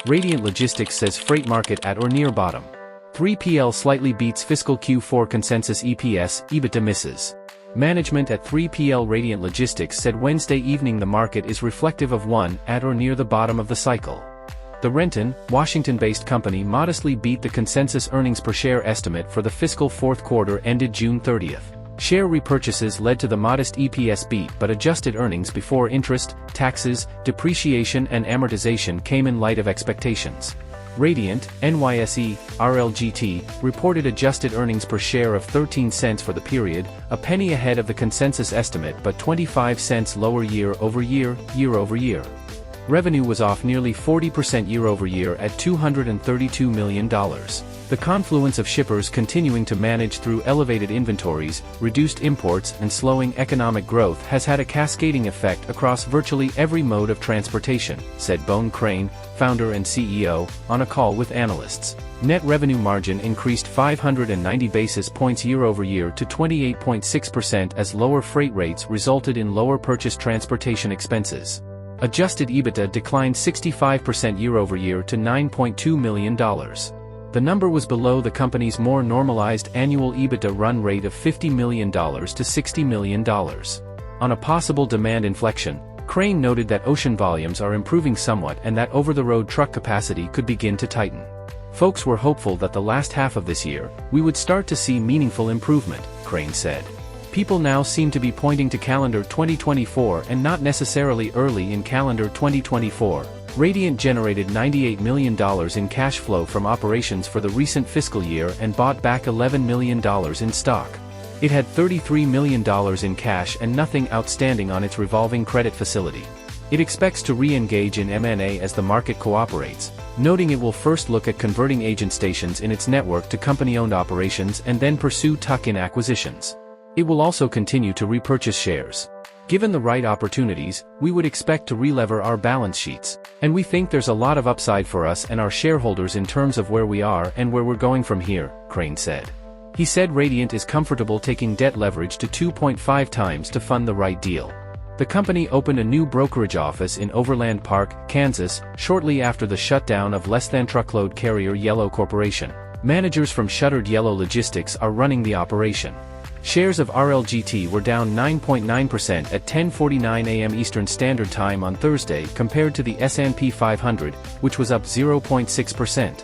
Radiant Logistics says freight market at or near bottom. 3PL slightly beats fiscal Q4 consensus EPS, EBITDA misses. Management at 3PL Radiant Logistics said Wednesday evening the market is reflective of one, at or near the bottom of the cycle. The Renton, Washington-based company modestly beat the consensus earnings per share estimate for the fiscal fourth quarter ended June 30th. Share repurchases led to the modest EPS beat, but adjusted earnings before interest, taxes, depreciation and amortization came in light of expectations. Radiant, NYSE, RLGT, reported adjusted earnings per share of 13 cents for the period, a penny ahead of the consensus estimate but 25 cents lower year-over-year. Revenue was off nearly 40% year-over-year at $232 million. The confluence of shippers continuing to manage through elevated inventories, reduced imports and slowing economic growth has had a cascading effect across virtually every mode of transportation, said Bohn Crain, founder and CEO, on a call with analysts. Net revenue margin increased 590 basis points year-over-year to 28.6% as lower freight rates resulted in lower purchase transportation expenses. Adjusted EBITDA declined 65% year-over-year to $9.2 million. The number was below the company's more normalized annual EBITDA run rate of $50 million to $60 million. On a possible demand inflection, Crain noted that ocean volumes are improving somewhat and that over-the-road truck capacity could begin to tighten. Folks were hopeful that the last half of this year, we would start to see meaningful improvement, Crain said. People now seem to be pointing to calendar 2024 and not necessarily early in calendar 2024. Radiant generated $98 million in cash flow from operations for the recent fiscal year and bought back $11 million in stock. It had $33 million in cash and nothing outstanding on its revolving credit facility. It expects to re-engage in M&A as the market cooperates, noting it will first look at converting agent stations in its network to company-owned operations and then pursue tuck-in acquisitions. It will also continue to repurchase shares. Given the right opportunities, we would expect to relever our balance sheets. And we think there's a lot of upside for us and our shareholders in terms of where we are and where we're going from here, Crain said. He said Radiant is comfortable taking debt leverage to 2.5 times to fund the right deal. The company opened a new brokerage office in Overland Park, Kansas, shortly after the shutdown of less-than-truckload carrier Yellow Corporation. Managers from shuttered Yellow Logistics are running the operation. Shares of RLGT were down 9.9% at 10:49 a.m. Eastern Standard Time on Thursday compared to the S&P 500, which was up 0.6%.